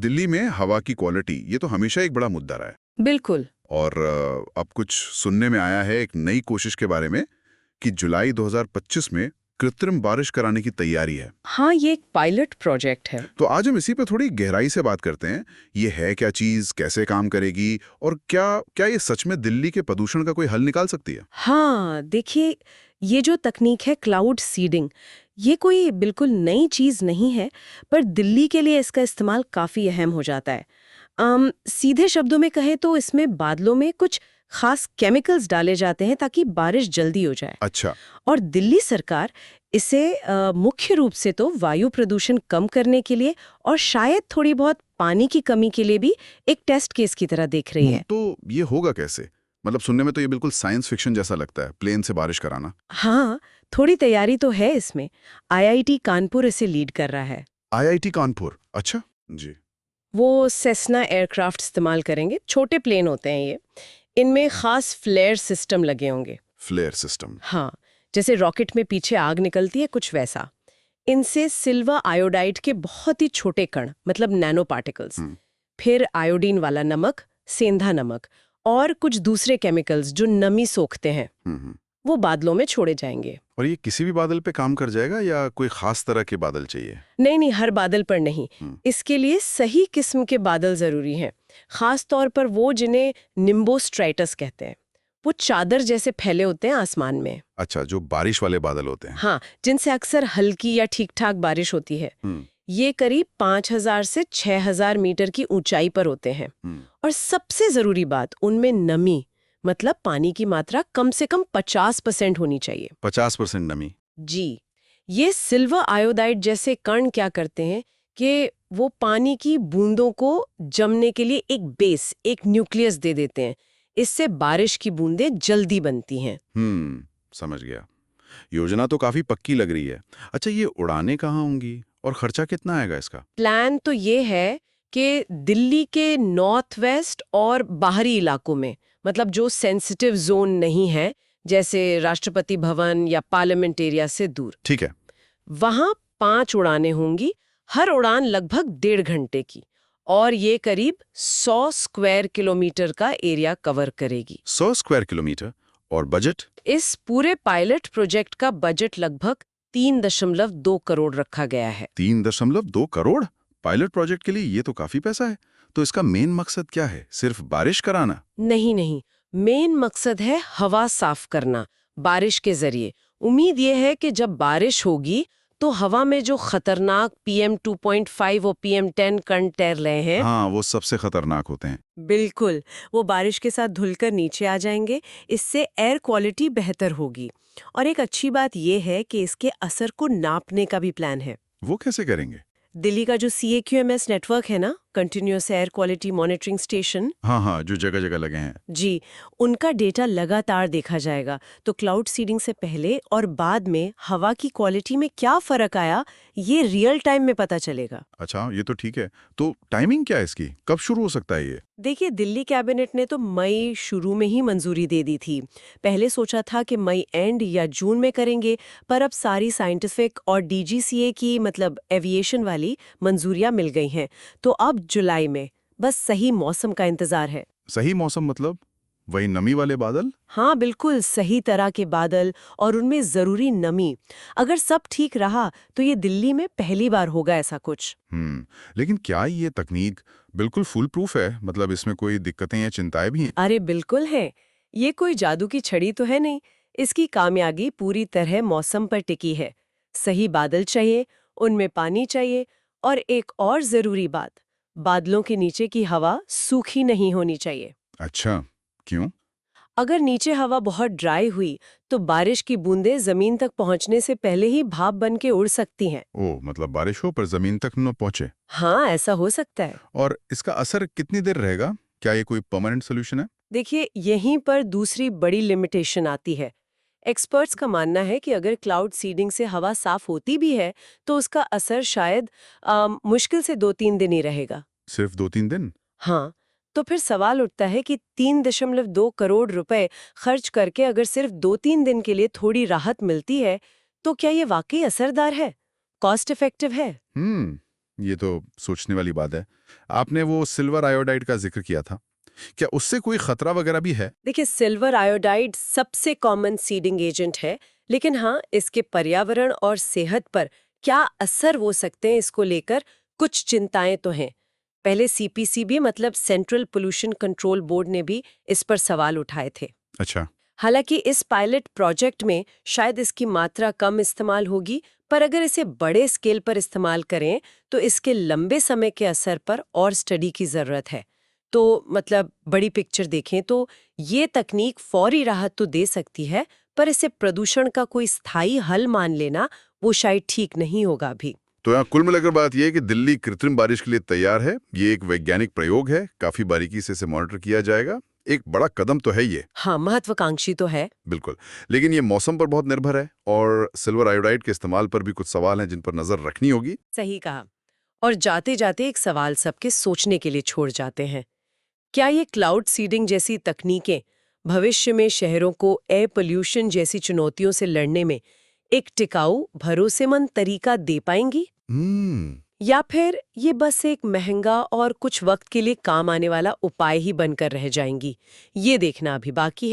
दिल्ली में हवा की क्वालिटी ये तो हमेशा एक बड़ा मुद्दा रहा है। बिल्कुल। और अब कुछ सुनने में आया है एक नई कोशिश के बारे में कि जुलाई 2025 में कृत्रिम बारिश कराने की तैयारी है। हाँ, ये एक पायलट प्रोजेक्ट है। तो आज हम इसी पे थोड़ी गहराई से बात करते हैं। ये है क्या चीज, कैसे काम करेगी और क्या क्या ये सच में दिल्ली के प्रदूषण का कोई हल निकाल सकती है? हाँ, देखिए, ये जो तकनीक है क्लाउड सीडिंग, ये कोई बिल्कुल नई चीज नहीं है, पर दिल्ली के लिए इसका इस्तेमाल काफी अहम हो जाता है। सीधे शब्दों में कहें तो इसमें बादलों में कुछ खास केमिकल्स डाले जाते हैं ताकि बारिश जल्दी हो जाए। अच्छा। और दिल्ली सरकार इसे मुख्य रूप से तो वायु प्रदूषण कम करने के लिए और शायद थोड़ी बहुत पानी की कमी के लिए भी एक टेस्ट केस की तरह देख रही है। तो ये होगा कैसे? मतलब सुनने में तो ये बिल्कुल साइंस फिक्शन जैसा लगता है, प्लेन से बारिश कराना। हाँ, थोड़ी तैयारी तो है इसमें। आईआईटी कानपुर इसे लीड कर रहा है। आईआईटी कानपुर, अच्छा जी। वो सेस्ना एयरक्राफ्ट इस्तेमाल करेंगे। छोटे प्लेन होते हैं ये। इनमें खास फ्लेयर सिस्टम लगे होंगे। Flare system. हाँ, जैसे रॉकेट में पीछे आग निकलती है, कुछ वैसा। इनसे सिल्वर आयोडाइड के बहुत ही छोटे कण, मतलब नैनो पार्टिकल्स, फिर आयोडीन वाला नमक, सेंधा नमक और कुछ दूसरे केमिकल्स जो नमी सोखते हैं, वो बादलों में छोड़े जाएंगे। और ये किसी भी बादल पे काम कर जाएगा या कोई खास तरह के बादल चाहिए? नहीं नहीं, हर बादल पर नहीं। इसके लिए सही किस्म के बादल जरूरी हैं। खास तौर पर वो जिन्हें निम्बोस्ट्राइटस कहते हैं। वो चादर जैसे फैले होते हैं आसमान में। अच्छा, जो बारिश वाले बादल होते हैं। हाँ, जिनसे अक्सर हल्की या ठीक ठाक बारिश होती है। ये करीब 5000 से 6000 मीटर की ऊंचाई पर होते हैं। और सबसे जरूरी बात, उनमें नमी, मतलब पानी की मात्रा कम से कम 50% होनी चाहिए। 50% नमी? जी। ये सिल्वर आयोडाइड जैसे कण क्या करते हैं कि वो पानी की बूंदों को जमने के लिए एक बेस, एक न्यूक्लियस दे देते हैं। इससे बारिश की बूंदें जल्दी बनती हैं। समझ गया। योजना तो काफी पक्की लग रही है। अच्छा, ये उड़ानें कहाँ होंगी और खर्चा कितना आएगा इसका? प्लान तो ये है कि दिल्ली के नॉर्थ वेस्ट और बाहरी इलाकों में, मतलब जो सेंसिटिव जोन नहीं है, जैसे राष्ट्रपति भवन या पार्लियामेंट एरिया से दूर, ठीक है। वहां 5 उड़ानें होंगी। हर उड़ान लगभग 1.5 घंटे की, और ये करीब 100 स्क्वायर किलोमीटर का एरिया कवर करेगी। 100 स्क्वायर किलोमीटर? और बजट? इस पूरे पायलट प्रोजेक्ट का बजट लगभग 3.2 करोड़ रखा गया है। 3.2 करोड़? पायलट प्रोजेक्ट के लिए ये तो काफी पैसा है। तो इसका मेन मकसद क्या है? सिर्फ बारिश कराना? नहीं नहीं, मेन मकसद है हवा साफ करना बारिश के जरिए। उम्मीद ये है कि जब बारिश होगी तो हवा में जो खतरनाक PM 2.5 और PM 10 कण तैर रहे हैं, हाँ, वो सबसे खतरनाक होते हैं। बिल्कुल, वो बारिश के साथ धुलकर नीचे आ जाएंगे। इससे एयर क्वालिटी बेहतर होगी। और एक अच्छी बात यह है कि इसके असर को नापने का भी प्लान है। वो कैसे करेंगे? दिल्ली का जो CAQMS नेटवर्क है ना, continuous air quality monitoring station, हाँ हाँ, जो जगह जगह लगे हैं। जी, उनका डेटा लगातार देखा जाएगा। तो क्लाउड सीडिंग से पहले और बाद में हवा की क्वालिटी में क्या फर्क आया, ये रियल टाइम में पता चलेगा। अच्छा, ये तो ठीक है। तो टाइमिंग क्या है इसकी? कब शुरू हो सकता है ये? देखिए, दिल्ली कैबिनेट ने तो मई शुरू में ही मंजूरी दे दी थी। पहले सोचा था कि मई एंड या जून में करेंगे, पर अब सारी साइंटिफिक और DGCA की, मतलब एविएशन वाली मंजूरियां मिल गई हैं। तो अब जुलाई में बस सही मौसम का इंतजार है। सही मौसम मतलब वही नमी वाले बादल? हाँ, बिल्कुल सही तरह के बादल और उनमें जरूरी नमी। अगर सब ठीक रहा तो ये दिल्ली में पहली बार होगा ऐसा कुछ। लेकिन क्या ये तकनीक बिल्कुल फुल प्रूफ है? मतलब इसमें कोई दिक्कतें या चिंताएं भी हैं? अरे बिल्कुल है। ये कोई जादू की छड़ी तो है नहीं। इसकी कामयाबी पूरी तरह मौसम पर टिकी है। सही बादल चाहिए, उनमें पानी चाहिए, और एक और जरूरी बात, बादलों के नीचे की हवा सूखी नहीं होनी चाहिए। अच्छा, क्यों? अगर नीचे हवा बहुत ड्राई हुई तो बारिश की बूंदें जमीन तक पहुंचने से पहले ही भाप बन के उड़ सकती हैं। ओह, मतलब बारिश हो पर जमीन तक न पहुंचे। हाँ, ऐसा हो सकता है। और इसका असर कितनी देर रहेगा? क्या ये कोई परमानेंट सोल्यूशन है? देखिए, यहीं पर दूसरी बड़ी लिमिटेशन आती है। एक्सपर्ट्स का मानना है कि अगर क्लाउड सीडिंग से हवा साफ होती भी है तो उसका असर शायद मुश्किल से 2-3 दिन ही रहेगा। सिर्फ 2-3 दिन? हाँ, तो फिर सवाल उठता है कि 3.2 करोड़ रुपए खर्च करके अगर सिर्फ 2-3 दिन के लिए थोड़ी राहत मिलती है, तो क्या ये वाकई असरदार है, कॉस्ट इफेक्टिव है? ये तो सोचने वाली बात है। आपने वो सिल्वर आयोडाइड का जिक्र किया था, क्या उससे कोई खतरा वगैरह भी है? देखिए, सिल्वर आयोडाइड सबसे कॉमन सीडिंग एजेंट है, लेकिन हाँ, इसके पर्यावरण और सेहत पर क्या असर हो सकते हैं, इसको लेकर कुछ चिंताएं तो हैं। पहले सीपीसीबी मतलब सेंट्रल पोल्यूशन कंट्रोल बोर्ड ने भी इस पर सवाल उठाए थे। अच्छा। हालांकि इस पायलट प्रोजेक्ट में शायद इसकी मात्रा कम इस्तेमाल होगी, पर अगर इसे बड़े स्केल पर इस्तेमाल करें तो इसके लंबे समय के असर पर और स्टडी की ज़रूरत है। तो मतलब बड़ी पिक्चर देखें तो ये तकनीक फौरी राहत तो दे सकती है, पर इसे प्रदूषण का कोई स्थायी हल मान लेना वो शायद ठीक नहीं होगा अभी। तो यहाँ कुल मिलाकर बात यह है कि दिल्ली कृत्रिम बारिश के लिए तैयार है। ये एक वैज्ञानिक प्रयोग है, काफी बारीकी से इसे मॉनिटर किया जाएगा। एक बड़ा कदम तो है ये। हाँ, महत्वाकांक्षी तो है। बिल्कुल। लेकिन ये मौसम पर बहुत निर्भर है और सिल्वर आयोडाइड के इस्तेमाल पर भी कुछ सवाल हैं जिन पर नजर रखनी होगी। सही कहा। और जाते जाते एक सवाल सबके सोचने के लिए छोड़ जाते हैं। क्या ये क्लाउड सीडिंग जैसी तकनीकें भविष्य में शहरों को एयर पोल्यूशन जैसी चुनौतियों से लड़ने में एक टिकाऊ, भरोसेमंद तरीका दे पाएंगी? या फिर ये बस एक महंगा और कुछ वक्त के लिए काम आने वाला उपाय ही बनकर रह जाएंगी? ये देखना अभी बाकी है।